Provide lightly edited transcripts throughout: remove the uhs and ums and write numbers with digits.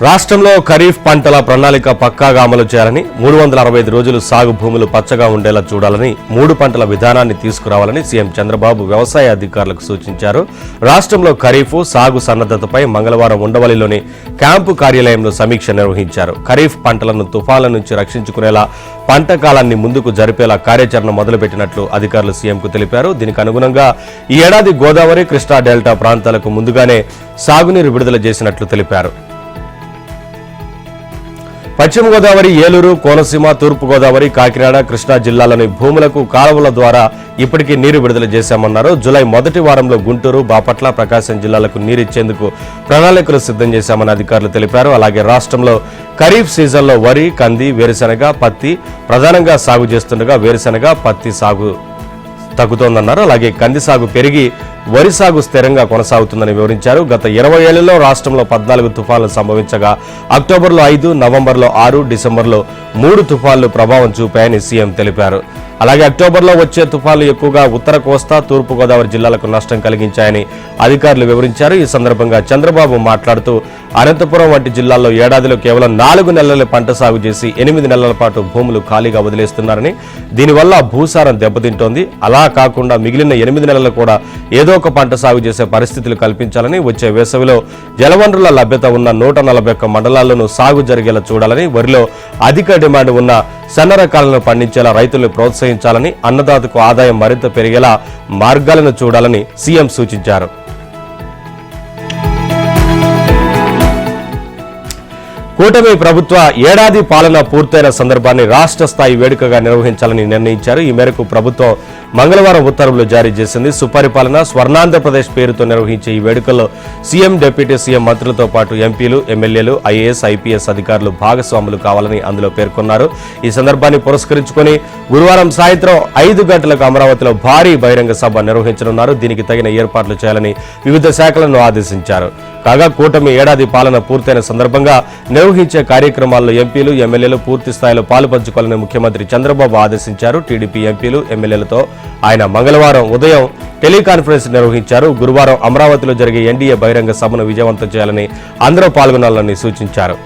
రాష్ట్రంలో ఖరీఫ్ పంటల ప్రణాళిక పక్కాగా అమలు చేయాలని 365 రోజులు సాగు భూములు పచ్చగా ఉండేలా చూడాలని 3 పంటల విధానాన్ని తీసుకురావాలని సీఎం చంద్రబాబు వ్యవసాయ అధికారులకు సూచించారు. రాష్ట్రంలో ఖరీఫ్ సాగు సన్నద్ధతపై మంగళవారం ఉండవల్లిలోని క్యాంపు కార్యాలయంలో సమీక్ష నిర్వహించారు. ఖరీఫ్ పంటలను తుఫాన్ల నుంచి రక్షించుకునేలా పంట కాలాన్ని ముందుకు జరిపేలా కార్యాచరణ మొదలుపెట్టినట్లు అధికారులు సీఎంకు తెలిపారు. దీనికి అనుగుణంగా ఈ ఏడాది గోదావరి, కృష్ణా డెల్టా ప్రాంతాలకు ముందుగానే సాగునీరు విడుదల చేసినట్లు తెలిపారు. పశ్చిమ గోదావరి, ఏలూరు, కోనసీమ, తూర్పు గోదావరి, కాకినాడ, కృష్ణా జిల్లాలోని భూములకు కాలువల ద్వారా ఇప్పటికీ నీరు విడుదల చేశామన్నారు. జూలై మొదటి వారంలో గుంటూరు, బాపట్ల, ప్రకాశం జిల్లాలకు నీరిచ్చేందుకు ప్రణాళికలు సిద్ధం చేశామని అధికారులు తెలిపారు. అలాగే రాష్ట్రంలో ఖరీఫ్ సీజన్లో వరి, కంది, వేరుశెనగ, పత్తి ప్రధానంగా సాగు చేస్తుండగా వేరుశెనగ, పత్తి సాగు తగ్గుతోందన్నారు. అలాగే కంది సాగు పెరిగి వరి సాగు స్థిరంగా కొనసాగుతుందని వివరించారు. గత 20 ఏళ్లలో రాష్ట్రంలో 14 తుఫాన్లు సంభవించగా అక్టోబర్లో 5, నవంబర్లో 6, డిసెంబర్లో 3 తుఫాన్లు ప్రభావం చూపాయని సీఎం తెలిపారు. అలాగే అక్టోబర్లో వచ్చే తుఫాన్లు ఎక్కువగా ఉత్తర కోస్తా, తూర్పు గోదావరి జిల్లాలకు నష్టం కలిగించాయని అధికారులు వివరించారు. ఈ సందర్భంగా చంద్రబాబు మాట్లాడుతూ అనంతపురం వంటి జిల్లాల్లో ఏడాదిలో కేవలం 4 నెలల పంట సాగు చేసి 8 నెలల పాటు భూములు ఖాళీగా వదిలేస్తున్నారని, దీనివల్ల భూసారం దెబ్బతింటోంది. అలా కాకుండా మిగిలిన 8 నెలలు కూడా ఏదో ఒక పంట సాగు చేసే పరిస్థితులు కల్పించాలని, వచ్చే వేసవిలో జలవనరుల లభ్యత ఉన్న 141 మండలాల్లోనూ సాగు జరిగేలా చూడాలని, వరిలో అధిక డిమాండ్ ఉన్న సన్న రకాలను పండించేలా రైతులను ప్రోత్సహించాలని, అన్నదాతకు ఆదాయం మరింత పెరిగేలా మార్గాలను చూడాలని సీఎం సూచించారు. కూటమి ప్రభుత్వ ఏడాది పాలన పూర్తయిన సందర్భాన్ని రాష్ట్ర స్థాయి వేడుకగా నిర్వహించాలని నిర్ణయించారు. ఈ మేరకు ప్రభుత్వం మంగళవారం ఉత్తర్వులు జారీ చేసింది. సుపరిపాలన స్వర్ణాంధ్రప్రదేశ్ పేరుతో నిర్వహించే ఈ వేడుకల్లో సీఎం, డిప్యూటీ సీఎం మంత్రులతో పాటు ఎంపీలు, ఎమ్మెల్యేలు, ఐఏఎస్, ఐపీఎస్ అధికారులు భాగస్వాములు కావాలని అందులో పేర్కొన్నారు. ఈ సందర్భాన్ని పురస్కరించుకొని గురువారం సాయంత్రం 5 గంటలకు అమరావతిలో భారీ బహిరంగ సభ నిర్వహించనున్నారు. దీనికి తగిన ఏర్పాట్లు చేయాలని వివిధ శాఖలను ఆదేశించారు. కాగా కూటమి ఏడాది పాలన పూర్తయిన సందర్భంగా నిర్వహించే కార్యక్రమాల్లో ఎంపీలు, ఎమ్మెల్యేలు పూర్తి స్థాయిలో పాలుపంచుకోవాలని ముఖ్యమంత్రి చంద్రబాబు ఆదేశించారు. టీడీపీ ఎంపీలు, ఎమ్మెల్యేలతో ఆయన మంగళవారం ఉదయం టెలికాన్ఫరెన్స్ నిర్వహించారు. గురువారం అమరావతిలో జరిగే ఎన్డీఏ బహిరంగ సభను విజయవంతం చేయాలని, అందరూ పాల్గొనాలని సూచించారు.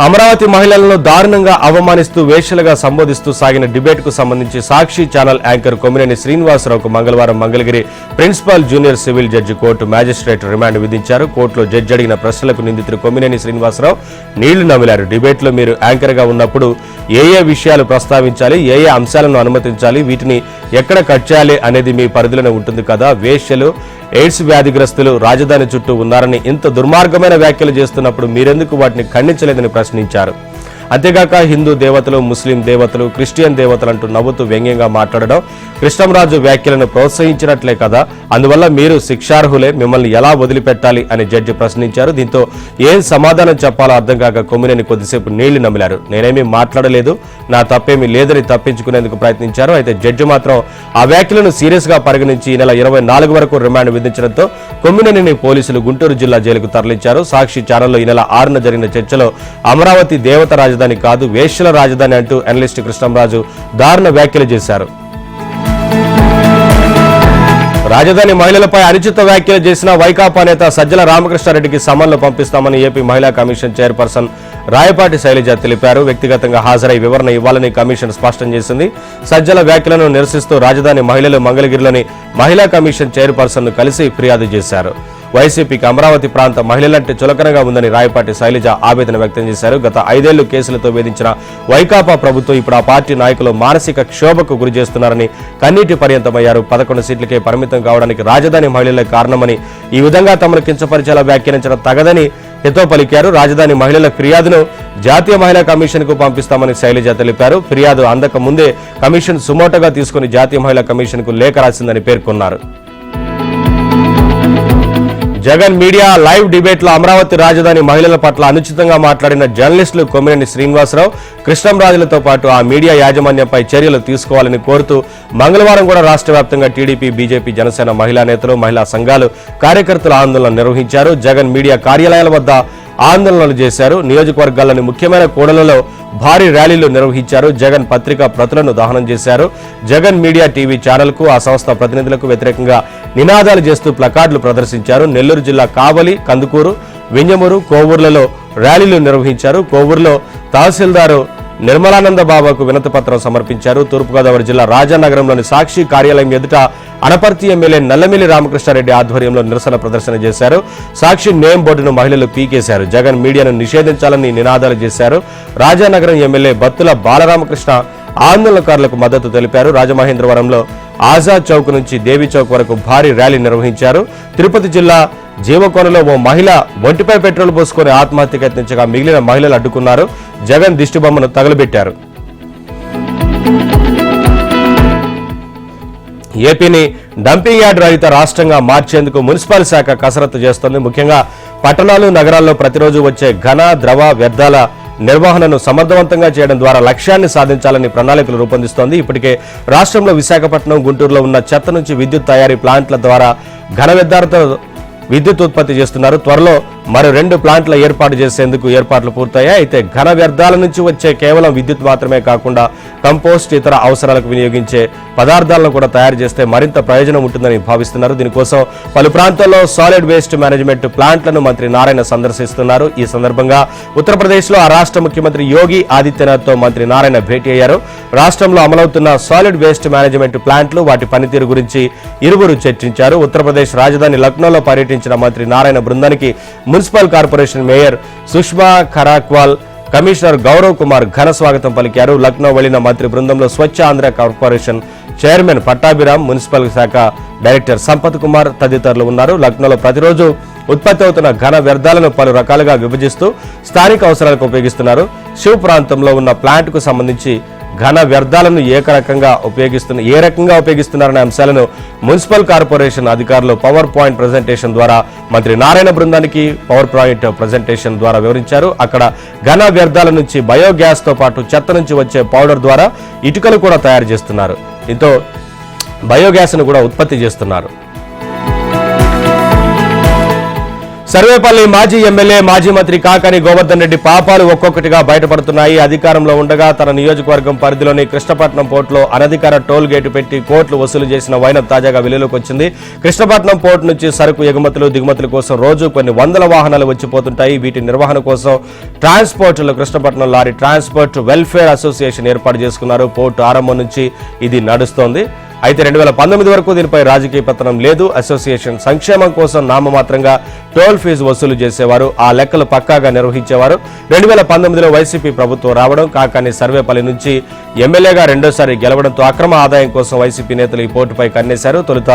అమరావతి మహిళలను దారుణంగా అవమానిస్తూ వేశ్యలుగా సంబోధిస్తూ సాగిన డిబేట్ కు సంబంధించి సాక్షి ఛానల్ యాంకర్ కొమ్మినేని శ్రీనివాసరావుకు మంగళవారం Mangalagiri principal junior civil judge court magistrate remand విధించారు. కోర్టులో జడ్జి అడిగిన ప్రశ్నలకు నిందితుడు కొమ్మినేని శ్రీనివాసరావు నీళ్లు నమిలారు. డిబేట్ లో మీరు యాంకర్ గా ఉన్నప్పుడు ఏ విషయాలు ప్రస్తావించాలి, ఏ అంశాలను అనుమతించాలి, వీటిని ఎక్కడ కట్ చేయాలి అనేది మీ పరిధిలోనే ఉంటుంది కదా. వేశ్యలు, ఎయిడ్స్ వ్యాధిగ్రస్తులు రాజధాని చుట్టూ ఉన్నారని ఇంత దుర్మార్గమైన వ్యాఖ్యలు చేస్తున్నప్పుడు మీరెందుకు వాటిని ఖండించలేదని ప్రశ్నించారు. అంతేగాక హిందూ దేవతలు, ముస్లిం దేవతలు, క్రిస్టియన్ దేవతలు అంటూ నవ్వుతూ వ్యంగ్యంగా మాట్లాడడం కృష్ణంరాజు వ్యాఖ్యలను ప్రోత్సహించినట్లే కదా, అందువల్ల మీరు శిక్షార్హులే, మిమ్మల్ని ఎలా వదిలిపెట్టాలి అని జడ్జి ప్రశ్నించారు. దీంతో ఏం సమాధానం చెప్పాలో అర్థం కాక కొమ్మినేని కొద్దిసేపు నీళ్లు నమిలారు. నేనేమీ మాట్లాడలేదు, నా తప్పేమీ లేదని తప్పించుకునేందుకు ప్రయత్నించారు. అయితే జడ్జి మాత్రం ఆ వ్యాఖ్యలను సీరియస్ గా పరిగణించి ఈ నెల 24 వరకు రిమాండ్ విధించడంతో కొమ్మినేనిని పోలీసులు గుంటూరు జిల్లా జైలుకు తరలించారు. సాక్షి ఛానల్లో ఈ నెల 6న జరిగిన చర్చలో అమరావతి దేవత రాజధాని కాదు, వేశ్యల రాజధాని అంటూ అనలిస్ట్ కృష్ణంరాజు దారుణ వ్యాఖ్యలు చేశారు. రాజధాని మహిళలపై అనుచిత వ్యాఖ్యలు చేసిన వైకాపా నేత సజ్జల రామకృష్ణారెడ్డికి సమన్లు పంపిస్తామని ఏపీ మహిళా కమిషన్ చైర్పర్సన్ రాయపాటి శైలజ తెలిపారు. వ్యక్తిగతంగా హాజరై వివరణ ఇవ్వాలని కమిషన్ స్పష్టం చేసింది. సజ్జల వ్యాఖ్యలను నిరసిస్తూ రాజధాని మహిళలు మంగళగిరిలోని మహిళా కమిషన్ చైర్పర్సన్ ను కలిసి ఫిర్యాదు చేశారు. వైసీపీకి అమరావతి ప్రాంత మహిళలంటే చులకనగా ఉందని రాయపాటి శైలజ ఆవేదన వ్యక్తం చేశారు. గత 5 ఏళ్లు కేసులతో వేధించిన వైకాపా ప్రభుత్వం ఇప్పుడు ఆ పార్టీ నాయకులు మానసిక క్షోభకు గురి చేస్తున్నారని కన్నీటి పర్యంతమయ్యారు. 11 సీట్లకే పరిమితం కావడానికి రాజధాని మహిళలే కారణమని, ఈ విధంగా తమను కించపరిచేలా వ్యాఖ్యానించడం తగదని హితో పలికారు. రాజధాని మహిళల ఫిర్యాదును జాతీయ మహిళా కమిషన్ కు పంపిస్తామని శైలజ తెలిపారు. ఫిర్యాదు అందక ముందే కమిషన్ సుమోటోగా తీసుకుని జాతీయ మహిళా కమిషన్ కు లేఖ రాసిందని పేర్కొన్నారు. జగన్ మీడియా లైవ్ డిబేట్ లో అమరావతి రాజధాని మహిళల పట్ల అనుచితంగా మాట్లాడిన జర్నలిస్టులు కొమ్మినేని శ్రీనివాసరావు, కృష్ణంరాజులతో పాటు ఆ మీడియా యాజమాన్యంపై చర్యలు తీసుకోవాలని కోరుతూ మంగళవారం కూడా రాష్ట్ర వ్యాప్తంగా టీడీపీ, బీజేపీ, జనసేన మహిళా నేతలు, మహిళా సంఘాలు, కార్యకర్తలు ఆందోళన నిర్వహించారు. జగన్ మీడియా కార్యాలయాల వద్ద ఆందోళనలు చేశారు. నియోజకవర్గాల్లోని ముఖ్యమైన కూడళ్లలో భారీ ర్యాలీలు నిర్వహించారు. జగన్ పత్రికా ప్రతులను దహనం చేశారు. జగన్ మీడియా టీవీ ఛానల్ కు ఆ సంస్థ ప్రతినిధులకు వ్యతిరేకంగా నినాదాలు చేస్తూ ప్లకార్డులు ప్రదర్శించారు. నెల్లూరు జిల్లా కావలి, కందుకూరు, వింజమూరు, కోవూరులలో ర్యాలీలు నిర్వహించారు. కోవూరులో తహసీల్దారు నిర్మలానంద బాబాకు వినతి పత్రం సమర్పించారు. తూర్పుగోదావరి జిల్లా రాజానగరంలోని సాక్షి కార్యాలయం ఎదుట అనపర్తి ఎమ్మెల్యే నల్లమిల్లి రామకృష్ణారెడ్డి ఆధ్వర్యంలో నిరసన ప్రదర్శన చేశారు. సాక్షి నేమ్ బోర్డును మహిళలు పీకేశారు. జగన్ మీడియాను నిషేధించాలని నినాదాలు చేశారు. రాజానగరం ఎమ్మెల్యే బత్తుల బాలరామకృష్ణ ఆందోళనకారులకు మద్దతు తెలిపారు. రాజమహేంద్రవరంలో ఆజాద్ చౌక్ నుంచి దేవి చౌక్ వరకు భారీ ర్యాలీ నిర్వహించారు. తిరుపతి జిల్లా జీవకోనలో ఓ మహిళ ఒంటిపై పెట్రోల్ పోసుకొని ఆత్మహత్యకు యత్నించగా మిగిలిన మహిళలు అడ్డుకున్నారు. జగన్ దిష్టిబొమ్మను తగలబెట్టారు. ఏపీని డంపింగ్ యార్డ్ రహిత రాష్ట్రంగా మార్చేందుకు మున్సిపల్ శాఖ కసరత్తు చేస్తోంది. ముఖ్యంగా పట్టణాలు, నగరాల్లో ప్రతిరోజు వచ్చే ఘన, ద్రవ వ్యర్థాల నిర్వహణను సమర్థవంతంగా చేయడం ద్వారా లక్ష్యాన్ని సాధించాలని ప్రణాళికలు రూపొందిస్తోంది. ఇప్పటికే రాష్ట్రంలో విశాఖపట్నం, గుంటూరులో ఉన్న చెత్త నుంచి విద్యుత్ తయారీ ప్లాంట్ల ద్వారా ఘన వ్యర్థాలతో విద్యుత్ ఉత్పత్తి చేస్తున్నారు. త్వరలో మరో 2 ప్లాంట్ల ఏర్పాటు చేసేందుకు ఏర్పాట్లు పూర్తయ్యాయి. అయితే ఘన వ్యర్థాల నుంచి వచ్చే కేవలం విద్యుత్ మాత్రమే కాకుండా కంపోస్ట్, ఇతర అవసరాలకు వినియోగించే పదార్థాలను కూడా తయారు చేస్తే మరింత ప్రయోజనం ఉంటుందని భావిస్తున్నారు. దీనికోసం పలు ప్రాంతాల్లో సాలిడ్ వేస్ట్ మేనేజ్మెంట్ ప్లాంట్లను మంత్రి నారాయణ సందర్శిస్తున్నారు. ఈ సందర్భంగా ఉత్తరప్రదేశ్లో ఆ రాష్ట్ర ముఖ్యమంత్రి యోగి ఆదిత్యనాథ్తో మంత్రి నారాయణ భేటీ అయ్యారు. రాష్ట్రంలో అమలవుతున్న సాలిడ్ వేస్ట్ మేనేజ్మెంట్ ప్లాంట్లు, వాటి పనితీరు గురించి ఇరువురు చర్చించారు. ఉత్తరప్రదేశ్ రాజధాని లక్నోలో పర్యటించిన మంత్రి నారాయణ బృందానికి municipal corporation mayor Sushma Kharakwal, commissioner Gaurav Kumar ఘన స్వాగతం పలికారు. లక్నో వెళ్లిన మంత్రి బృందంలో Swachh Andhra corporation chairman Pattabhiram, municipal శాఖ డైరెక్టర్ సంపత్ కుమార్ తదితరులు ఉన్నారు. లక్నోలో ప్రతిరోజు ఉత్పత్తి అవుతున్న ఘన వ్యర్థాలను పలు రకాలుగా విభజిస్తూ స్థానిక అవసరాలకు ఉపయోగిస్తున్నారు. శివ్ ప్రాంతంలో ఉన్న ప్లాంట్ కు సంబంధించి ఘన వ్యర్థాలను ఏ రకంగా ఉపయోగిస్తున్నారనే అంశాలను మున్సిపల్ కార్పొరేషన్ అధికారులు పవర్ పాయింట్ ప్రజెంటేషన్ ద్వారా మంత్రి నారాయణ బృందానికి పవర్ పాయింట్ ప్రజెంటేషన్ ద్వారా వివరించారు. అక్కడ ఘన వ్యర్థాల నుంచి బయోగ్యాస్ తో పాటు చెత్త నుంచి వచ్చే పౌడర్ ద్వారా ఇటుకలు కూడా తయారు చేస్తున్నారు. దీంతో బయోగ్యాస్ ను కూడా ఉత్పత్తి చేస్తున్నారు. సర్వేపల్లి మాజీ ఎమ్మెల్యే, మాజీ మంత్రి కాకాని గోవర్ధన్ రెడ్డి పాపాలు ఒక్కొక్కటిగా బయటపడుతున్నాయి. అధికారంలో ఉండగా తన నియోజకవర్గం పరిధిలోని కృష్ణపట్నం పోర్టులో అనధికార టోల్ గేటు పెట్టి కోట్లు వసూలు చేసిన వైనం తాజాగా వెలుగులోకి వచ్చింది. కృష్ణపట్నం పోర్టు నుంచి సరుకు ఎగుమతులు, దిగుమతుల కోసం రోజు కొన్ని వందల వాహనాలు వచ్చిపోతుంటాయి. వీటి నిర్వహణ కోసం ట్రాన్స్పోర్టులు Krishnapatnam lorry transport welfare association ఏర్పాటు చేసుకున్నారు. పోర్టు ఆరంభం నుంచి ఇది నడుస్తోంది. అయితే 2019 వరకు దీనిపై రాజకీయ పతనం లేదు. అసోసియేషన్ సంక్షేమం కోసం నామమాత్రంగా టోల్ ఫీజు వసూలు చేసేవారు. ఆ లెక్కలు పక్కాగా నిర్వహించేవారు. 2019లో వైసీపీ ప్రభుత్వం రావడం, కాకాని సర్వేపల్లి నుంచి ఎమ్మెల్యేగా రెండోసారి గెలవడంతో అక్రమ ఆదాయం కోసం వైసీపీ నేతలు ఈ పోర్టుపై కన్నేశారు. తొలుత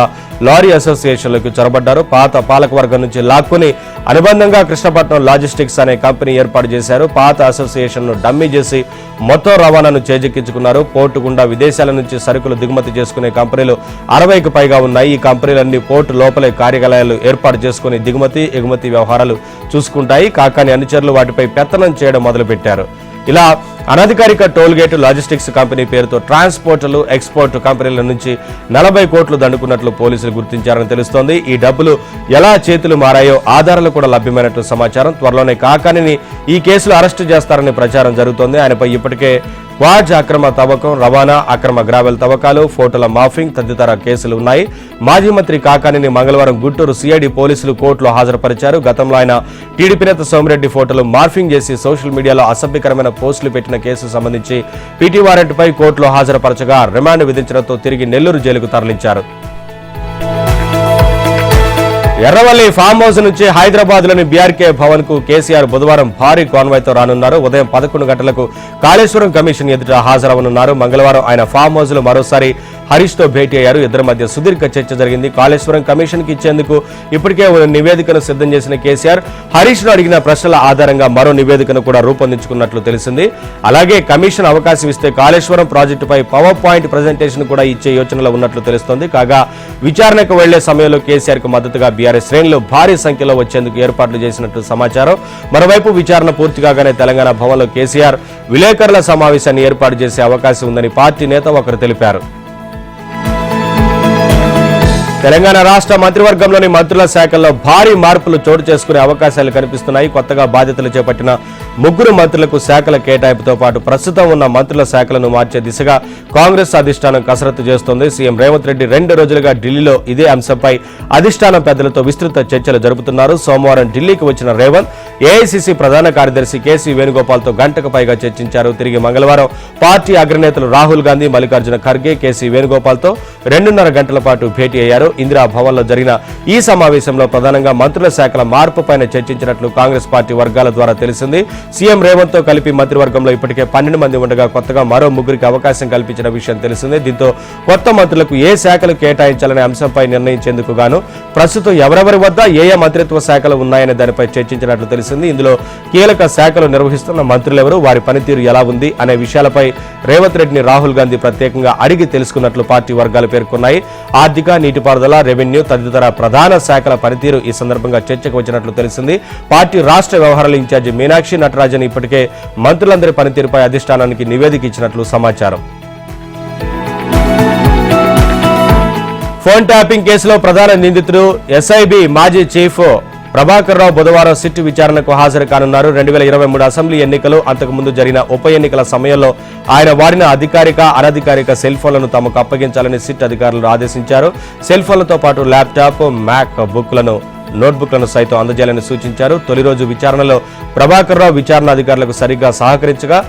లారీ అసోసియేషన్లకు చొరబడ్డారు. పాత పాలకవర్గం నుంచి లాక్కుని అనుబంధంగా కృష్ణపట్నం లాజిస్టిక్స్ అనే కంపెనీ ఏర్పాటు చేశారు. పాత అసోసియేషన్ ను డమ్మీ చేసి మొత్తం రవాణాను చేజెక్కించుకున్నారు. పోర్టు గుండా విదేశాల నుంచి సరుకులు దిగుమతి చేసుకునే కంపెనీలు 60కి పైగా ఉన్నాయి. ఈ కంపెనీలన్నీ పోర్టు లోపలే కార్యాలయాలు ఏర్పాటు చేసుకుని దిగుమతి, ఎగుమతి వ్యవహారాలు చూసుకుంటాయి. కాకాని అనుచరులు వాటిపై పెత్తనం చేయడం మొదలుపెట్టారు. ఇలా అనధికారిక టోల్ గేటు లాజిస్టిక్స్ కంపెనీ పేరుతో ట్రాన్స్పోర్టులు, ఎక్స్పోర్ట్ కంపెనీల నుంచి 40 కోట్లు దండుకున్నట్లు పోలీసులు గుర్తించారని తెలుస్తోంది. ఈ డబ్బులు ఎలా చేతులు మారాయో ఆధారాలు కూడా లభ్యమైనట్లు సమాచారం. త్వరలోనే కాకానిని ఈ కేసులో అరెస్టు చేస్తారని ప్రచారం జరుగుతోంది. ఆయనపై ఇప్పటికే క్వాడ్జ్ అక్రమ తవ్వకం, రవాణా, అక్రమ గ్రావెల్ తవ్వకాలు, ఫోటోల మాఫింగ్ తదితర కేసులు ఉన్నాయి. మాజీ మంత్రి కాకానిని మంగళవారం గుంటూరు సిఐడి పోలీసులు కోర్టులో హాజరుపరిచారు. గతంలో ఆయన టీడీపీ నేత సోమిరెడ్డి ఫోటోలు మార్ఫింగ్ చేసి సోషల్ మీడియాలో అసభ్యకరమైన పోస్టులు పెట్టిన కేసుకు సంబంధించి పీటీ వారెంట్పై కోర్టులో హాజరుపరచగా రిమాండ్ విధించడంతో తిరిగి నెల్లూరు జైలుకు తరలించారు. ఎర్రవల్లి ఫామ్ హౌస్ నుంచి హైదరాబాద్ లోని బీఆర్కే భవన్ కు కేసీఆర్ బుధవారం భారీ కాన్వాయ్తో రానున్నారు. ఉదయం 11 గంటలకు కాళేశ్వరం కమిషన్ ఎదుట హాజరవనున్నారు. మంగళవారం ఆయన ఫామ్ హౌస్ లో మరోసారి హరీష్ తో భేటీ అయ్యారు. ఇద్దరి మధ్య సుదీర్ఘ చర్చ జరిగింది. కాళేశ్వరం కమిషన్ కి ఇచ్చేందుకు ఇప్పటికే నివేదికను సిద్ధం చేసిన కేసీఆర్ హరీష్ ను అడిగిన ప్రశ్నల ఆధారంగా మరో నివేదికను కూడా రూపొందించుకున్నట్లు తెలిసింది. అలాగే కమిషన్ అవకాశం ఇస్తే కాళేశ్వరం ప్రాజెక్టుపై పవర్ పాయింట్ ప్రజెంటేషన్ కూడా ఇచ్చే యోచనలో ఉన్నట్లు తెలుస్తోంది. కాగా విచారణకు వెళ్లే సమయంలో కేసీఆర్ కు మద్దతుగా బీఆర్ఎస్ శ్రేణులు భారీ సంఖ్యలో వచ్చేందుకు ఏర్పాట్లు చేసినట్లు సమాచారం. మరోవైపు విచారణ పూర్తి కాగానే తెలంగాణ భవన్లో కేసీఆర్ విలేకరుల సమావేశాన్ని ఏర్పాటు చేసే అవకాశం ఉందని పార్టీ నేత ఒకరు తెలిపారు. తెలంగాణ రాష్ట్ర మంత్రివర్గంలోని మంత్రుల శాఖల్లో భారీ మార్పులు చోటు చేసుకునే అవకాశాలు కనిపిస్తున్నాయి. కొత్తగా బాధ్యతలు చేపట్టిన 3 మంత్రులకు శాఖల కేటాయింపుతో పాటు ప్రస్తుతం ఉన్న మంత్రుల శాఖలను మార్చే దిశగా కాంగ్రెస్ అధిష్టానం కసరత్తు చేస్తోంది. సీఎం రేవంత్ రెడ్డి 2 రోజులుగా ఢిల్లీలో ఇదే అంశంపై అధిష్టానం పెద్దలతో విస్తృత చర్చలు జరుపుతున్నారు. సోమవారం ఢిల్లీకి వచ్చిన రేవంత్ ఏఐసీసీ ప్రధాన కార్యదర్శి కేసీ వేణుగోపాల్తో గంటకు పైగా చర్చించారు. తిరిగి మంగళవారం పార్టీ అగ్రనేతలు రాహుల్ గాంధీ, మల్లికార్జున ఖర్గే, కేసీ వేణుగోపాల్తో 2.5 గంటల పాటు భేటీ అయ్యారు. ఇందిరా భవన్ లో జరిగిన ఈ సమావేశంలో ప్రధానంగా మంత్రుల శాఖల మార్పుపైన చర్చించినట్లు కాంగ్రెస్ పార్టీ వర్గాల ద్వారా తెలిసింది. సీఎం రేవంత్ తో కలిపి మంత్రివర్గంలో ఇప్పటికే 12 మంది ఉండగా కొత్తగా మరో 3కి అవకాశం కల్పించిన విషయం తెలిసిందే. దీంతో కొత్త మంత్రులకు ఏ శాఖలు కేటాయించాలనే అంశంపై నిర్ణయించేందుకు గాను ప్రస్తుతం ఎవరెవరి వద్ద ఏ మంత్రిత్వ శాఖలు ఉన్నాయనే దానిపై చర్చించినట్లు తెలిసింది. ఇందులో కీలక శాఖలు నిర్వహిస్తున్న మంత్రులెవరు, వారి పనితీరు ఎలా ఉంది అనే విషయాలపై రేవంత్ రెడ్డిని రాహుల్ గాంధీ ప్రత్యేకంగా అడిగి తెలుసుకున్నట్లు పార్టీ వర్గాలు పేర్కొన్నాయి. ఆర్థిక, నీటిపారుదల, రెవెన్యూ తదితర ప్రధాన శాఖల పనితీరు ఈ సందర్భంగా చర్చకు వచ్చినట్లు తెలిసింది. పార్టీ రాష్ట్ర వ్యవహారాల ఇన్ఛార్జి మీనాక్షి నటరాజన్ ఇప్పటికే మంత్రులందరి పనితీరుపై అధిష్టానానికి నివేదిక ఇచ్చినట్లు సమాచారం. ఫోన్ ట్యాపింగ్ కేసులో ప్రధాన నిందితుడు ఎస్ఐబి మాజీ చీఫ్ ప్రభాకర్ రావు బుధవారం సిట్ విచారణకు హాజరు కానున్నారు. 2023 అసెంబ్లీ ఎన్నికలు, అంతకుముందు జరిగిన ఉప ఎన్నికల సమయంలో ఆయన వాడిన అధికారిక, అనధికారిక సెల్ ఫోన్లను తమకు అప్పగించాలని సిట్ అధికారులు ఆదేశించారు. సెల్ ఫోన్లతో పాటు ల్యాప్టాప్, మ్యాక్ బుక్లను, నోట్బుక్లను సైతం అందజేయాలని సూచించారు. తొలి రోజు విచారణలో ప్రభాకర్ రావు విచారణ అధికారులకు సరిగ్గా సహకరించగా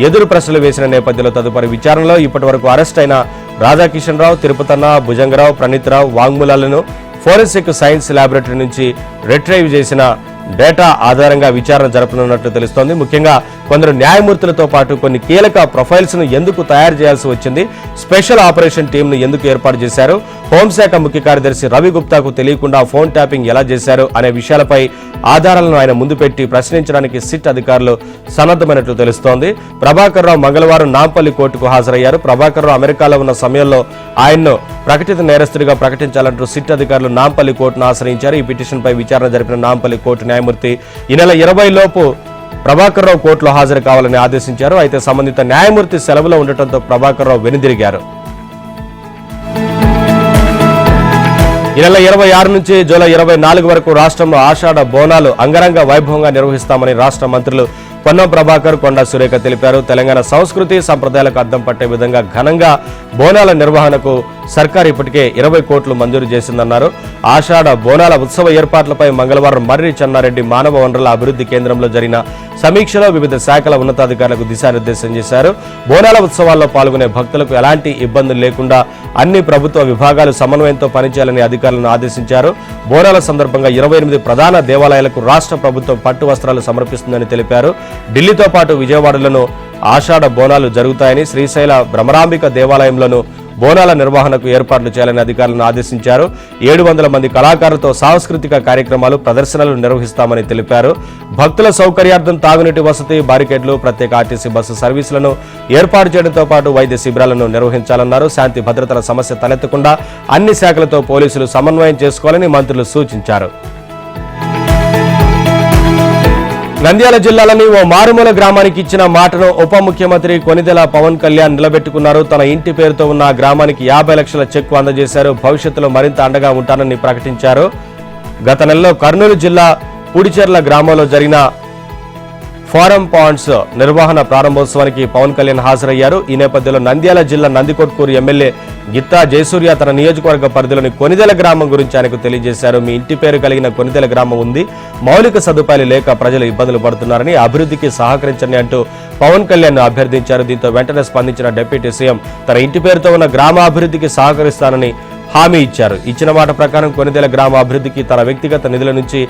ఎదురు ప్రశ్నలు వేసిన నేపథ్యంలో తదుపరి విచారణలో ఇప్పటి వరకు అరెస్ట్ అయిన రాధాకిషన్ రావు, తిరుపతన్న, భుజంగరావు, ప్రణీత్ రావు వాంగ్మూలాలను ఫోరెన్సిక్ సైన్స్ ల్యాబొరేటరీ నుంచి రిట్రైవ్ చేసిన డేటా ఆధారంగా విచారణ జరపనున్నట్లు తెలుస్తోంది. ముఖ్యంగా కొందరు న్యాయమూర్తులతో పాటు కొన్ని కీలక ప్రొఫైల్స్ ను ఎందుకు తయారు చేయాల్సి వచ్చింది, స్పెషల్ ఆపరేషన్ టీంను ఎందుకు ఏర్పాటు చేశారు, హోంశాఖ ముఖ్య కార్యదర్శి రవి గుప్తాకు తెలియకుండా ఫోన్ ట్యాపింగ్ ఎలా చేశారు అనే విషయాలపై ఆధారాలను ఆయన ముందు పెట్టి ప్రశ్నించడానికి సిట్ అధికారులు సన్నద్ధమైనట్లు తెలుస్తోంది. ప్రభాకర్ రావు మంగళవారం నాంపల్లి కోర్టుకు హాజరయ్యారు. ప్రభాకర్ రావు అమెరికాలో ఉన్న సమయంలో ఆయన్ను ప్రకటిత నేరస్తుడిగా ప్రకటించాలంటూ సిట్ అధికారులు నాంపల్లి కోర్టును ఆశ్రయించారు. ఈ పిటిషన్పై విచారణ జరిపిన నాంపల్లి కోర్టు న్యాయమూర్తి ఈ నెల 20 లోపు ప్రభాకర్ రావు కోర్టులో హాజరు కావాలని ఆదేశించారు. అయితే సంబంధిత న్యాయమూర్తి సెలవులో ఉండటంతో ప్రభాకర్ రావు వెనుదిరిగారు. ఈ నెల 26 నుంచి జూలై 24 వరకు రాష్ట్రంలో ఆషాఢ బోనాలు అంగరంగ వైభవంగా నిర్వహిస్తామని రాష్ట్ర మంత్రులు పొన్నం ప్రభాకర్, కొండా సురేఖ తెలిపారు. తెలంగాణ సంస్కృతి సంప్రదాయాలకు అద్దం పట్టే విధంగా ఘనంగా బోనాల నిర్వహణకు సర్కార్ ఇప్పటికే 20 కోట్లు మంజూరు చేసిందన్నారు. ఆషాఢ బోనాల ఉత్సవ ఏర్పాట్లపై మంగళవారం మర్రి చెన్నారెడ్డి మానవ వనరుల అభివృద్ధి కేంద్రంలో జరిగిన సమీక్షలో వివిధ శాఖల ఉన్నతాధికారులకు దిశానిర్దేశం చేశారు. బోనాల ఉత్సవాల్లో పాల్గొనే భక్తులకు ఎలాంటి ఇబ్బందులు లేకుండా అన్ని ప్రభుత్వ విభాగాలు సమన్వయంతో పనిచేయాలని అధికారులను ఆదేశించారు. బోనాల సందర్భంగా 28 ప్రధాన దేవాలయాలకు రాష్ట్ర ప్రభుత్వం పట్టు వస్త్రాలు సమర్పిస్తుందని తెలిపారు. ఢిల్లీతో పాటు విజయవాడలోనూ ఆషాఢ బోనాలు జరుగుతాయని, శ్రీశైల భ్రమరాంబిక దేవాలయంలోనూ బోనాల నిర్వహణకు ఏర్పాట్లు చేయాలని అధికారులను ఆదేశించారు. 700 మంది కళాకారులతో సాంస్కృతిక కార్యక్రమాలు, ప్రదర్శనలు నిర్వహిస్తామని తెలిపారు. భక్తుల సౌకర్యార్థం తాగునీటి వసతి, బారికేడ్లు, ప్రత్యేక ఆర్టీసీ బస్సు సర్వీసులను ఏర్పాటు చేయడంతో పాటు వైద్య శిబిరాలను నిర్వహించాలన్నారు. శాంతి భద్రతల సమస్య తలెత్తకుండా అన్ని శాఖలతో పోలీసులు సమన్వయం చేసుకోవాలని మంత్రులు సూచించారు. నంద్యాల జిల్లాలోని ఓ మారుమూల గ్రామానికి ఇచ్చిన మాటను ఉప ముఖ్యమంత్రి కొనిదెల పవన్ కళ్యాణ్ నిలబెట్టుకున్నారు. తన ఇంటి పేరుతో ఉన్న ఆ గ్రామానికి 50 లక్షల చెక్కు అందజేశారు. భవిష్యత్తులో మరింత అండగా ఉంటానని ప్రకటించారు. గత నెలలో కర్నూలు జిల్లా పుడిచెర్ల గ్రామంలో జరిగిన ఫారం పాండ్స్ నిర్వహణ ప్రారంభోత్సవానికి పవన్ కళ్యాణ్ హాజరయ్యారు. ఈ నేపథ్యంలో నంద్యాల జిల్లా నందికొట్కూరు ఎమ్మెల్యే గిత్తా జయసూర్య తన నియోజకవర్గ పరిధిలోని కొనిదెల గ్రామం గురించి ఆయనకు తెలియజేశారు. మీ ఇంటి పేరు కలిగిన కొనిదెల గ్రామం ఉంది, మౌలిక సదుపాయాలు లేక ప్రజలు ఇబ్బందులు పడుతున్నారని, అభివృద్ధికి సహకరించండి అంటూ పవన్ కళ్యాణ్ అభ్యర్థించారు. దీంతో వెంటనే స్పందించిన డిప్యూటీ సీఎం తన ఇంటి పేరుతో ఉన్న గ్రామాభివృద్ధికి సహకరిస్తానని హామీ ఇచ్చారు. ఇచ్చిన మాట ప్రకారం కొనిదెల గ్రామ అభివృద్ధికి తన వ్యక్తిగత నిధుల నుంచి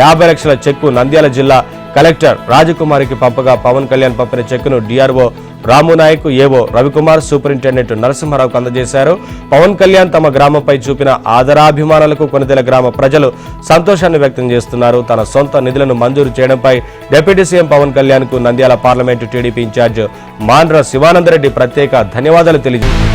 50 లక్షల చెక్కు నంద్యాల జిల్లా కలెక్టర్ రాజకుమారికి పంపగా పవన్ కళ్యాణ్ పంపిన చెక్కును డిఆర్ఓ రామునాయక్, ఏవో రవికుమార్, సూపరింటెండెంట్ నరసింహారావుకు అందజేశారు. పవన్ కళ్యాణ్ తమ గ్రామంపై చూపిన ఆదరాభిమానాలకు కొనిదెల గ్రామ ప్రజలు సంతోషాన్ని వ్యక్తం చేస్తున్నారు. తన సొంత నిధులను మంజూరు చేయడంపై డిప్యూటీ సీఎం పవన్ కళ్యాణ్ కు Nandyal parliament TDP incharge Mandra Shivananda Reddy ప్రత్యేక ధన్యవాదాలు తెలియజేశారు.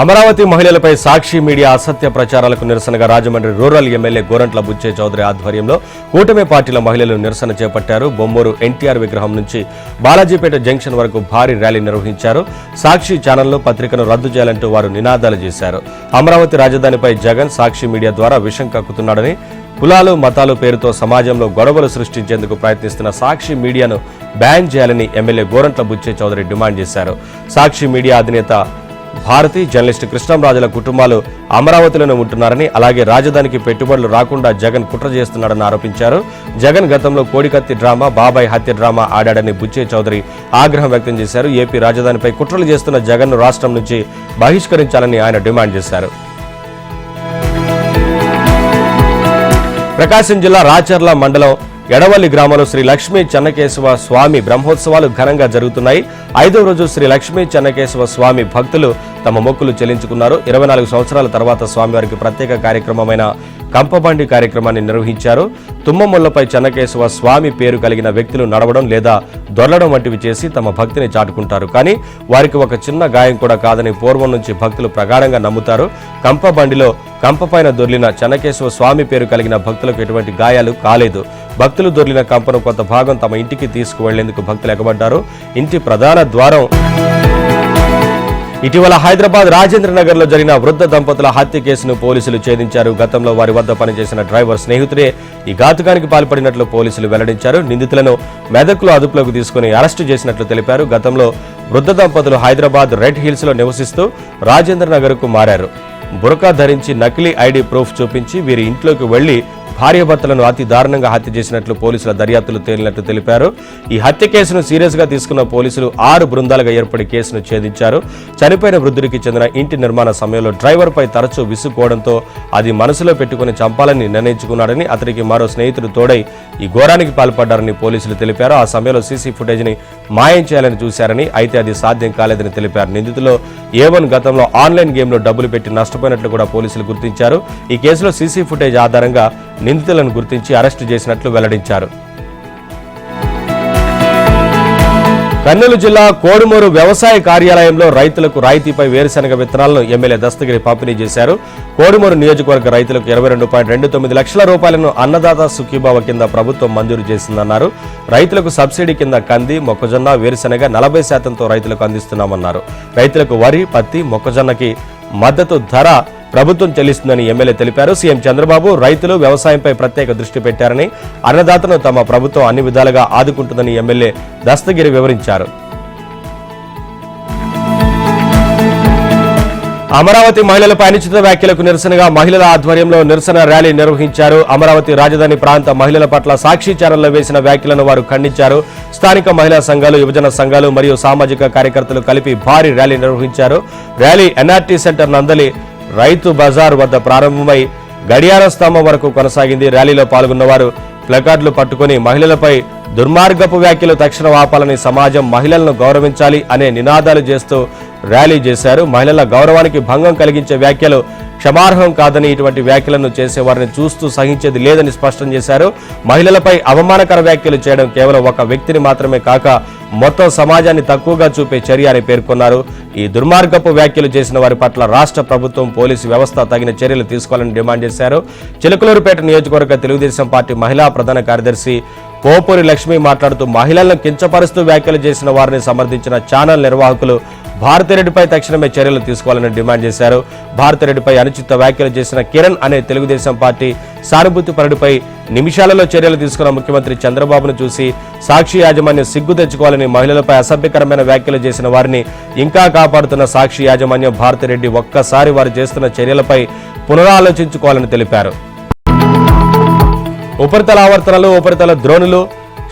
అమరావతి మహిళలపై సాక్షి మీడియా అసత్య ప్రచారాలకు నిరసనగా రాజమండ్రి రూరల్ ఎమ్మెల్యే గోరంట్ల బుచ్చే చౌదరి ఆధ్వర్యంలో కూటమి పార్టీల మహిళలు నిరసన చేపట్టారు. బొమ్మూరు ఎన్టీఆర్ విగ్రహం నుంచి బాలాజీపేట జంక్షన్ వరకు భారీ ర్యాలీ నిర్వహించారు. సాక్షి ఛానల్లో పత్రికను రద్దు చేయాలంటూ వారు నినాదాలు చేశారు. అమరావతి రాజధానిపై జగన్ సాక్షి మీడియా ద్వారా విషం కక్కుతున్నాడని, కులాలు మతాలు పేరుతో సమాజంలో గొడవలు సృష్టించేందుకు ప్రయత్నిస్తున్న సాక్షి మీడియాను బ్యాన్ చేయాలని ఎమ్మెల్యే గోరంట్ల బుచ్చే చౌదరి డిమాండ్ చేశారు. సాక్షి మీడియా అధినేత భారతి, జర్నలిస్టు కృష్ణంరాజుల కుటుంబాలు అమరావతిలోనే ఉంటున్నారని, అలాగే రాజధానికి పెట్టుబడులు రాకుండా జగన్ కుట్ర చేస్తున్నాడని ఆరోపించారు. జగన్ గతంలో కోడికత్తి డ్రామా, బాబాయ్ హత్య డ్రామా ఆడాడని బుచ్చే చౌదరి ఆగ్రహం వ్యక్తం చేశారు. ఏపీ రాజధానిపై కుట్రలు చేస్తున్న జగన్ను రాష్ట్రం నుంచి బహిష్కరించాలని ఆయన డిమాండ్ చేశారు. ప్రకాశం జిల్లా రాచర్ల మండలం ఎడవల్లి గ్రామంలో శ్రీ లక్ష్మీ చెన్నకేశవ స్వామి బ్రహ్మోత్సవాలు ఘనంగా జరుగుతున్నాయి. 5వ రోజు శ్రీ లక్ష్మీ చెన్నకేశవ స్వామి భక్తులు తమ మొక్కులు చెల్లించుకున్నారు. 24 సంవత్సరాల తర్వాత స్వామివారికి ప్రత్యేక కార్యక్రమమైన కంపబండి కార్యక్రమాన్ని నిర్వహించారు. తుమ్మముళ్లపై చెన్నకేశవ స్వామి పేరు కలిగిన వ్యక్తులు నడవడం లేదా దొర్లడం వంటివి చేసి తమ భక్తిని చాటుకుంటారు. కానీ వారికి ఒక చిన్న గాయం కూడా కాదని పూర్వం నుంచి భక్తులు ప్రగాఢంగా నమ్ముతారు. కంపబండిలో కంపపైన దొర్లిన చెన్నకేశవ స్వామి పేరు కలిగిన భక్తులకు ఎటువంటి గాయాలు కాలేదు. భక్తులు దొర్లిన కంపను కొంత భాగం తమ ఇంటికి తీసుకువెళ్లేందుకు భక్తులు ఎగబడ్డారు. ఇంటి ప్రధాన ద్వారం ఇటీవల హైదరాబాద్ రాజేంద్రనగర్ లో జరిగిన వృద్ధ దంపతుల హత్య కేసును పోలీసులు ఛేదించారు. గతంలో వారి వద్ద పనిచేసిన డ్రైవర్ స్నేహితుడే ఈ ఘాతుకానికి పాల్పడినట్లు పోలీసులు వెల్లడించారు. నిందితులను మెదక్లో అదుపులోకి తీసుకుని అరెస్టు చేసినట్లు తెలిపారు. గతంలో వృద్ధ దంపతులు హైదరాబాద్ రెడ్ హిల్స్ లో నివసిస్తూ రాజేంద్రనగర్ కు మారారు. బురకా ధరించి నకిలీ ఐడి ప్రూఫ్ చూపించి వీరి ఇంట్లోకి వెళ్లి భార్యాభర్తలను అతి దారుణంగా హత్య చేసినట్లు పోలీసుల దర్యాప్తులు తేలినట్లు తెలిపారు. ఈ హత్య కేసును సీరియస్ గా తీసుకున్న పోలీసులు 6 బృందాలుగా ఏర్పడి కేసును ఛేదించారు. చనిపోయిన వృద్ధుడికి చెందిన ఇంటి నిర్మాణ సమయంలో డ్రైవర్ పై తరచూ విసుక్కోవడంతో అది మనసులో పెట్టుకుని చంపాలని నిర్ణయించుకున్నాడని, అతనికి మరో స్నేహితుడు తోడై ఈ ఘోరానికి పాల్పడ్డారని పోలీసులు తెలిపారు. ఆ సమయంలో సీసీ ఫుటేజ్ ని మాయం చేయాలని చూశారని, అయితే అది సాధ్యం కాలేదని తెలిపారు. నిందితులు A1 గతంలో ఆన్లైన్ గేమ్ లో డబ్బులు పెట్టి నష్టపోయినట్లు కూడా పోలీసులు గుర్తించారు. ఈ కేసులో సీసీ ఫుటేజ్ ఆధారంగా నిందితులను గుర్తించి అరెస్టు చేసినట్లు వెల్లడించారు. కర్నూలు జిల్లా కోడుమూరు వ్యవసాయ కార్యాలయంలో రైతులకు రాయితీపై వేరుశనగ విత్తనాలను ఎమ్మెల్యే దస్తగిరి పంపిణీ చేశారు. కోడుమూరు నియోజకవర్గ రైతులకు 22.29 లక్షల రూపాయలను అన్నదాత సుఖీభావ కింద ప్రభుత్వం మంజూరు చేసిందన్నారు. రైతులకు సబ్సిడీ కింద కంది, మొక్కజొన్న, వేరుశనగ 40%తో రైతులకు అందిస్తున్నామన్నారు. రైతులకు వరి, పత్తి, మొక్కజొన్నకి మద్దతు ధర ప్రభుత్వం చెల్లిస్తుందని ఎమ్మెల్యే తెలిపారు. సీఎం చంద్రబాబు రైతులు వ్యవసాయంపై ప్రత్యేక దృష్టి పెట్టారని, అన్నదాతను తమ ప్రభుత్వం అన్ని విధాలుగా ఆదుకుంటుందని ఎమ్మెల్యే దస్తగిరి వివరించారు. అమరావతి మహిళలపై అనుచిత వ్యాఖ్యలకు నిరసనగా మహిళల ఆధ్వర్యంలో నిరసన ర్యాలీ నిర్వహించారు. అమరావతి రాజధాని ప్రాంత మహిళల పట్ల సాక్షి ఛానల్లో వేసిన వ్యాఖ్యలను వారు ఖండించారు. స్థానిక మహిళా సంఘాలు, యువజన సంఘాలు మరియు సామాజిక కార్యకర్తలు కలిపి భారీ ర్యాలీ నిర్వహించారు. Rally NRT centre నందలి Rythu Bazar వద్ద ప్రారంభమై గడియార స్తంభం వరకు కొనసాగింది. ర్యాలీలో పాల్గొన్నవారు ప్లకార్డులు పట్టుకుని మహిళలపై దుర్మార్గపు వ్యాఖ్యలు తక్షణం ఆపాలని, సమాజం మహిళలను గౌరవించాలి అనే నినాదాలు చేస్తూ ర్యాలీ చేశారు. మహిళల గౌరవానికి భంగం కలిగించే వ్యాఖ్యలు క్షమార్హం కాదని, ఇటువంటి వ్యాఖ్యలను చేసేవారిని చూస్తూ సహించేది లేదని స్పష్టం చేశారు. మహిళలపై అవమానకర వ్యాఖ్యలు చేయడం కేవలం ఒక వ్యక్తిని మాత్రమే కాక మొత్తం సమాజాన్ని తక్కువగా చూపే చర్య అని పేర్కొన్నారు. ఈ దుర్మార్గపు వ్యాఖ్యలు చేసిన వారి పట్ల రాష్ట్ర ప్రభుత్వం, పోలీసు వ్యవస్థ తగిన చర్యలు తీసుకోవాలని డిమాండ్ చేశారు. చిలకలూరుపేట నియోజకవర్గ తెలుగుదేశం పార్టీ మహిళా ప్రధాన కార్యదర్శి పోపూరి లక్ష్మి మాట్లాడుతూ మహిళలను కించపరుస్తూ వ్యాఖ్యలు చేసిన వారిని సమర్థించిన ఛానల్ నిర్వాహకులు భారతిరెడ్డిపై తక్షణమే చర్యలు తీసుకోవాలని డిమాండ్ చేశారు. భారతిరెడ్డిపై అనుచిత వ్యాఖ్యలు చేసిన కిరణ్ అనే తెలుగుదేశం పార్టీ సానుభూతి పరుడిపై నిమిషాలలో చర్యలు తీసుకున్న ముఖ్యమంత్రి చంద్రబాబును చూసి సాక్షి యాజమాన్యం సిగ్గు తెచ్చుకోవాలని, మహిళలపై అసభ్యకరమైన వ్యాఖ్యలు చేసిన వారిని ఇంకా కాపాడుతున్న సాక్షి యాజమాన్యం భారతిరెడ్డి ఒక్కసారి వారు చేస్తున్న చర్యలపై పునరాలోచించుకోవాలని తెలిపారు. ఉపరితల ఆవర్తనలు, ఉపరితల ద్రోణులు,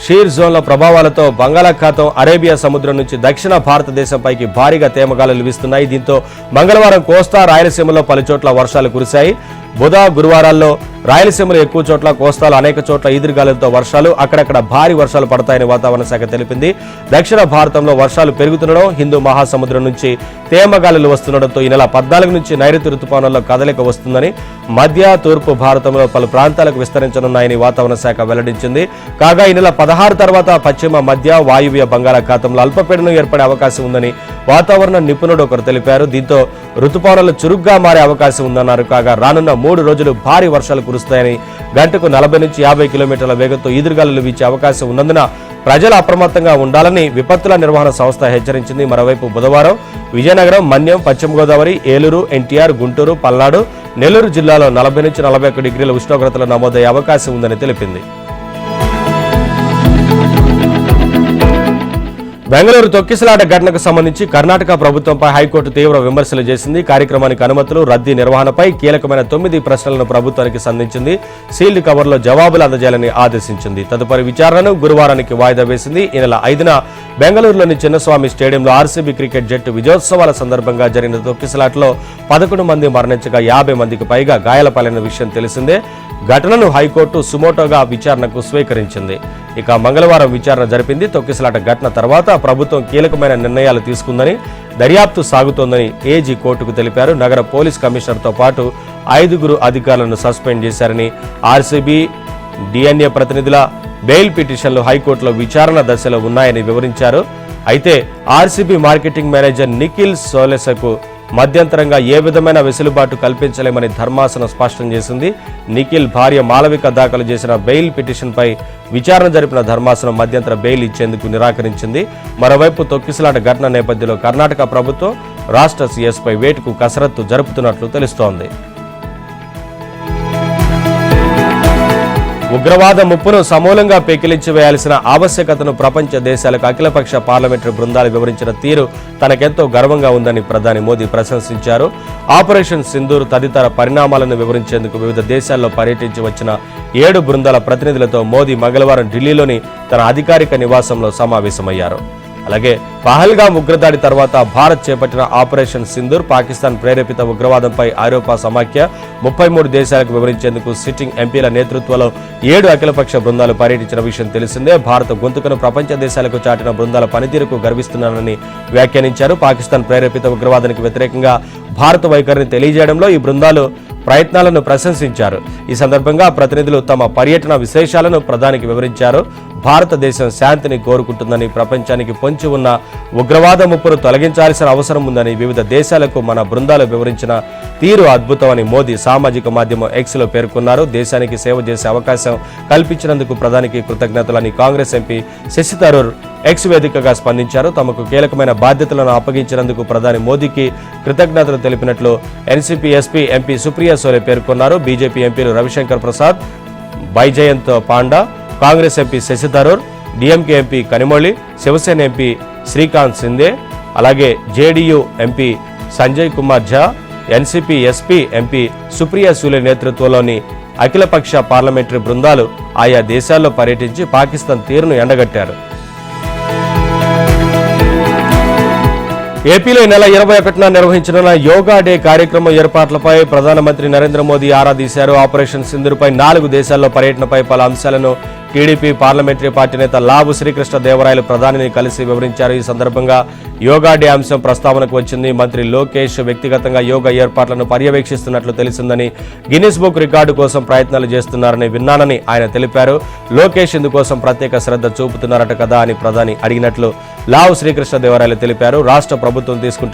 షీర్ జోన్ల ప్రభావాలతో బంగాళాఖాతం, అరేబియా సముద్రం నుంచి దక్షిణ భారతదేశంపైకి భారీగా తేమగాలులు వీస్తున్నాయి. దీంతో మంగళవారం కోస్తా, రాయలసీమలో పలుచోట్ల వర్షాలు కురిశాయి. బుధ, గురువారాల్లో రాయలసీమలో ఎక్కువ చోట్ల, కోస్తాలో అనేక చోట్ల ఈదురుగాలులతో వర్షాలు, అక్కడక్కడ భారీ వర్షాలు పడతాయని వాతావరణ శాఖ తెలిపింది. దక్షిణ భారతంలో వర్షాలు పెరుగుతుండడం, హిందూ మహాసముద్రం నుంచి తేమగాలులు వస్తుండటంతో ఈ నెల 14 నుంచి నైరుతి రుతుపవనాల్లో కదలిక వస్తుందని, మధ్య తూర్పు భారతంలో పలు ప్రాంతాలకు విస్తరించనున్నాయని వాతావరణ శాఖ వెల్లడించింది. కాగా ఈ నెల 16 తర్వాత పశ్చిమ మధ్య వాయువ్య బంగాళాఖాతంలో అల్పపీడనం ఏర్పడే అవకాశం ఉందని వాతావరణ నిపుణుడు ఒకరు తెలిపారు. దీంతో రుతుపవనాలు చురుగ్గా మారే అవకాశం ఉందన్నారు. కాగా రానున్న 3 రోజులు భారీ వర్షాలు కురుస్తాయని, గంటకు 40 నుంచి 50 కిలోమీటర్ల వేగంతో ఈదురుగాలులు వీచే అవకాశం ఉన్నందున ప్రజలు అప్రమత్తంగా ఉండాలని విపత్తుల నిర్వహణ సంస్థ హెచ్చరించింది. మరోవైపు బుధవారం విజయనగరం, మన్యం, పశ్చిమ గోదావరి, ఏలూరు, ఎన్టీఆర్, గుంటూరు, పల్నాడు, నెల్లూరు జిల్లాలో 40 నుంచి 41 డిగ్రీల ఉష్ణోగ్రతలు నమోదయ్యే అవకాశం ఉందని తెలిపింది. బెంగళూరు తొక్కిసలాట ఘటనకు సంబంధించి కర్ణాటక ప్రభుత్వంపై హైకోర్టు తీవ్ర విమర్శలు చేసింది. కార్యక్రమానికి అనుమతులు, రద్దీ నిర్వహణపై కీలకమైన 9 ప్రశ్నలను ప్రభుత్వానికి సంధించింది. సీల్డ్ కవర్లో జవాబులు అందజేయాలని ఆదేశించింది. తదుపరి విచారణను గురువారానికి వాయిదా వేసింది. ఈ నెల 5న బెంగళూరులోని చిన్నస్వామి స్టేడియంలో ఆర్సీబీ క్రికెట్ జట్టు విజయోత్సవాల సందర్భంగా జరిగిన తొక్కిసలాటలో 11 మంది మరణించగా 50 మందికి పైగా గాయాలపాలైన విషయం తెలిసిందే. ఘటనను హైకోర్టు సుమోటోగా విచారణకు స్వీకరించింది. ఇక మంగళవారం విచారణ జరిపింది. తొక్కిసలాట ఘటన తర్వాత ప్రభుత్వం కీలకమైన నిర్ణయాలు తీసుకుందని, దర్యాప్తు సాగుతోందని ఏజీ కోర్టుకు తెలిపారు. నగర పోలీస్ కమిషనర్తో పాటు 5 అధికారులను సస్పెండ్ చేశారని, ఆర్సీబీ, డిఎన్ఏ ప్రతినిధుల బెయిల్ పిటిషన్లు హైకోర్టులో విచారణ దశలో ఉన్నాయని వివరించారు. అయితే ఆర్సీబీ మార్కెటింగ్ మేనేజర్ నిఖిల్ సోలెసకు మధ్యంతరంగా ఏ విధమైన వెసులుబాటు కల్పించలేమని ధర్మాసనం స్పష్టం చేసింది. నిఖిల్ భార్య మాలవిక దాఖలు చేసిన బెయిల్ పిటిషన్పై విచారణ జరిపిన ధర్మాసనం మధ్యంతర బెయిల్ ఇచ్చేందుకు నిరాకరించింది. మరోవైపు తొక్కిసలాట ఘటన నేపథ్యంలో కర్ణాటక ప్రభుత్వం రాష్ట్ర సీఎస్పై వేటుకు కసరత్తు జరుపుతున్నట్లు తెలుస్తోంది. ఉగ్రవాద ముప్పును సమూలంగా పెకిలించి వేయాల్సిన ఆవశ్యకతను ప్రపంచ దేశాలకు అఖిలపక్ష పార్లమెంటరీ బృందాలు వివరించిన తీరు తనకెంతో గర్వంగా ఉందని ప్రధాని మోదీ ప్రశంసించారు. ఆపరేషన్ సింధూర్ తదితర పరిణామాలను వివరించేందుకు వివిధ దేశాల్లో పర్యటించి వచ్చిన 7 బృందాల ప్రతినిధులతో మోదీ మంగళవారం ఢిల్లీలోని తన అధికారిక నివాసంలో సమావేశమయ్యారు. అలాగే పహల్గామ్ ఉగ్రదాడి తర్వాత భారత్ చేపట్టిన ఆపరేషన్ సింధూర్, పాకిస్తాన్ ప్రేరేపిత ఉగ్రవాదంపై ఐరోపా సమాఖ్య 33 దేశాలకు వివరించేందుకు సిట్టింగ్ ఎంపీల నేతృత్వంలో 7 అఖిలపక్ష బృందాలు పర్యటించిన విషయం తెలిసిందే. భారత గొంతుకను ప్రపంచ దేశాలకు చాటిన బృందాల పనితీరుకు గర్విస్తున్నానని వ్యాఖ్యానించారు. పాకిస్తాన్ ప్రేరేపిత ఉగ్రవాదానికి వ్యతిరేకంగా భారత వైఖరిని తెలియజేయడంలో ఈ బృందాలు ప్రయత్నాలను ప్రశంసించారు. ఈ సందర్భంగా ప్రతినిధులు తమ పర్యటన విశేషాలను ప్రధానికి వివరించారు. భారతదేశం శాంతిని కోరుకుంటుందని, ప్రపంచానికి పొంచి ఉన్న ఉగ్రవాద ముప్పును తొలగించాల్సిన అవసరం ఉందని వివిధ దేశాలకు మన బృందాలు వివరించిన తీరు అద్భుతమని మోదీ సామాజిక మాధ్యమం ఎక్స్లో పేర్కొన్నారు. దేశానికి సేవ చేసే అవకాశం కల్పించినందుకు ప్రధానికి కృతజ్ఞతలని కాంగ్రెస్ ఎంపీ శశి థరూర్ ఎక్స్ వేదికగా స్పందించారు. తమకు కీలకమైన బాధ్యతలను అప్పగించినందుకు ప్రధాని మోదీకి కృతజ్ఞతలు తెలిపినట్లు NCP SP MP Supriya Sule పేర్కొన్నారు. బీజేపీ ఎంపీలు Ravishankar Prasad, Baijayant Panda, Congress MP Shashi Tharoor, DMK MP Kanimozhi, Shiv Sena MP Shrikant Shinde, అలాగే JDU MP Sanjay Kumar Jha, NCP SP MP Supriya Sule నేతృత్వంలోని అఖిలపక్ష పార్లమెంటరీ బృందాలు ఆయా దేశాల్లో పర్యటించి పాకిస్తాన్ తీరును ఎండగట్టారు. ఏపీలో ఈ నెల 21న నిర్వహించనున్న యోగా డే కార్యక్రమం ఏర్పాట్లపై ప్రధానమంత్రి నరేంద్ర మోదీ ఆరా తీశారు. ఆపరేషన్ సింధూర్పై 4 దేశాల్లో పర్యటనపై పలు అంశాలను టీడీపీ పార్లమెంటరీ పార్టీ నేత లావు శ్రీకృష్ణ దేవరాయలు ప్రధానిని కలిసి వివరించారు. ఈ సందర్భంగా యోగా డే అంశం ప్రస్తావనకు వచ్చింది. మంత్రి లోకేష్ వ్యక్తిగతంగా యోగా ఏర్పాట్లను పర్యవేక్షిస్తున్నట్లు తెలిసిందని, గిన్నిస్ బుక్ రికార్డు కోసం ప్రయత్నాలు చేస్తున్నారని విన్నానని ఆయన తెలిపారు. లోకేష్ ఇందుకోసం ప్రత్యేక శ్రద్ధ చూపుతున్నారట కదా అని ప్రధాని అడిగినట్లు లావు శ్రీకృష్ణ దేవరాయలు తెలిపారు. రాష్ట్ర ప్రభుత్వం తీసుకుంటున్న